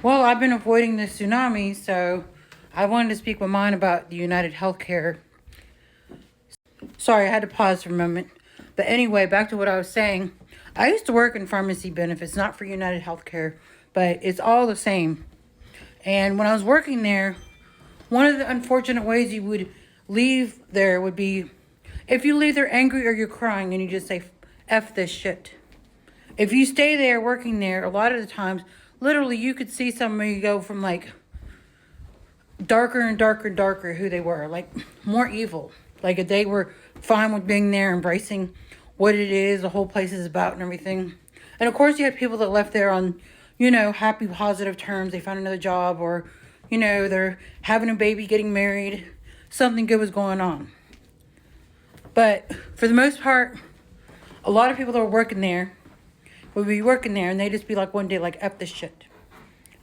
Well, I've been avoiding the tsunami, so I wanted to speak my mind about the United Healthcare. Sorry, I had to pause for a moment. But anyway, back to what I was saying. I used to work in pharmacy benefits, not for United Healthcare, but it's all the same. And when I was working there, one of the unfortunate ways you would leave there would be if you leave there angry or you're crying and you just say, F this shit. If you stay there working there, a lot of the times, literally you could see somebody go from like darker and darker and darker who they were, like more evil. Like if they were fine with being there, embracing what it is, the whole place is about and everything. And of course you had people that left there on, happy, positive terms. They found another job or, they're having a baby, getting married. Something good was going on. But for the most part, a lot of people that were working there would be working there and they'd just be like one day like, F this shit.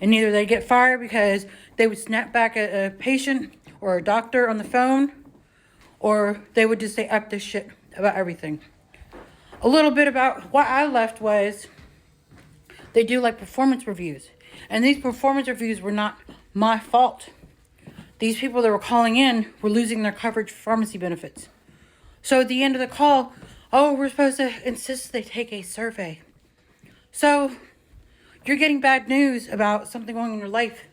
And either they'd get fired because they would snap back at a patient or a doctor on the phone, or they would just say F this shit about everything. A little bit about why I left was they do like performance reviews. And these performance reviews were not my fault. These people that were calling in were losing their coverage for pharmacy benefits. So at the end of the call, we're supposed to insist they take a survey. So you're getting bad news about something wrong in your life.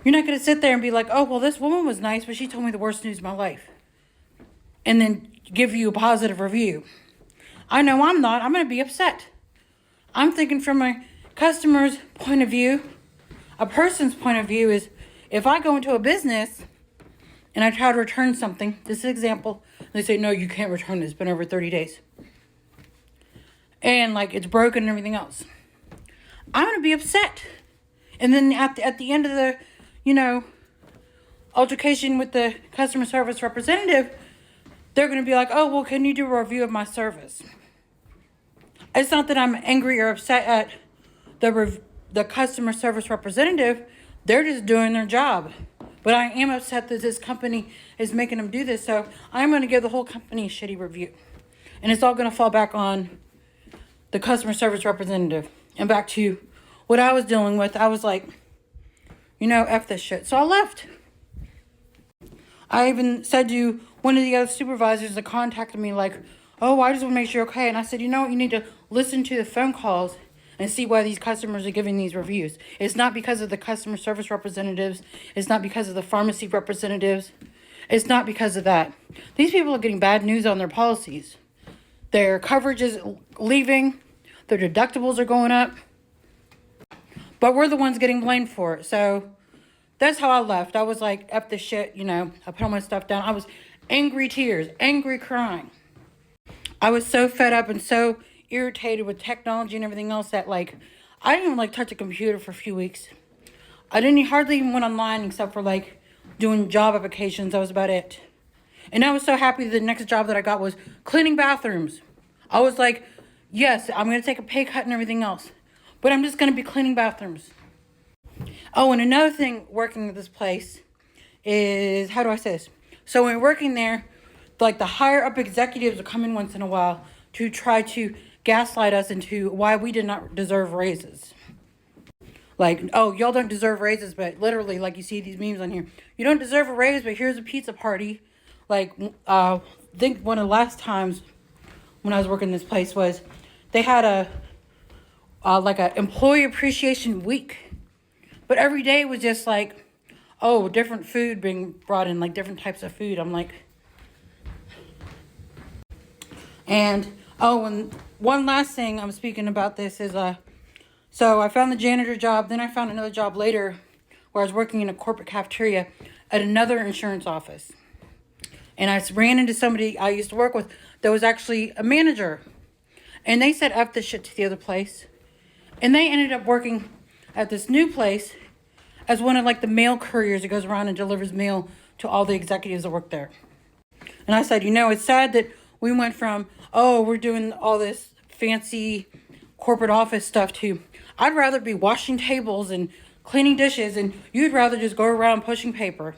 You're not going to sit there and be like, oh, well, this woman was nice, but she told me the worst news of my life. And then give you a positive review. I know I'm not. I'm going to be upset. I'm thinking from a customer's point of view, a person's point of view is if I go into a business and I try to return something, this is an example, and they say, no, you can't return this. It's been over 30 days. And like it's broken and everything else. I'm going to be upset. And then at the end of the, altercation with the customer service representative, they're going to be like, oh, well, can you do a review of my service? It's not that I'm angry or upset at the customer service representative. They're just doing their job. But I am upset that this company is making them do this. So I'm going to give the whole company a shitty review. And it's all going to fall back on the customer service representative. And back to what I was dealing with, I was like, F this shit. So I left. I even said to one of the other supervisors that contacted me like, oh, I just want to make sure you're okay. And I said, you know what? You need to listen to the phone calls and see why these customers are giving these reviews. It's not because of the customer service representatives. It's not because of the pharmacy representatives. It's not because of that. These people are getting bad news on their policies. Their coverage is leaving. Their deductibles are going up. But we're the ones getting blamed for it. So that's how I left. I was like, F this shit, I put all my stuff down. I was angry tears, angry crying. I was so fed up and so irritated with technology and everything else that like, I didn't even like touch a computer for a few weeks. I didn't hardly even went online except for like doing job applications. That was about it. And I was so happy the next job that I got was cleaning bathrooms. I was like, yes, I'm going to take a pay cut and everything else. But I'm just going to be cleaning bathrooms. Oh, and another thing working at this place is, how do I say this? So when working there, like the higher up executives will come in once in a while to try to gaslight us into why we did not deserve raises. Like, oh, y'all don't deserve raises, but literally, like you see these memes on here. You don't deserve a raise, but here's a pizza party. Like, I think one of the last times when I was working this place was they had a employee appreciation week. But every day was just like, oh, different food being brought in, like different types of food. I'm like, and one last thing I'm speaking about this is, so I found the janitor job. Then I found another job later where I was working in a corporate cafeteria at another insurance office. And I ran into somebody I used to work with that was actually a manager. And they said F this shit to the other place. And they ended up working at this new place as one of like the mail couriers that goes around and delivers mail to all the executives that work there. And I said, it's sad that we went from, oh, we're doing all this fancy corporate office stuff to, I'd rather be washing tables and cleaning dishes and you'd rather just go around pushing paper.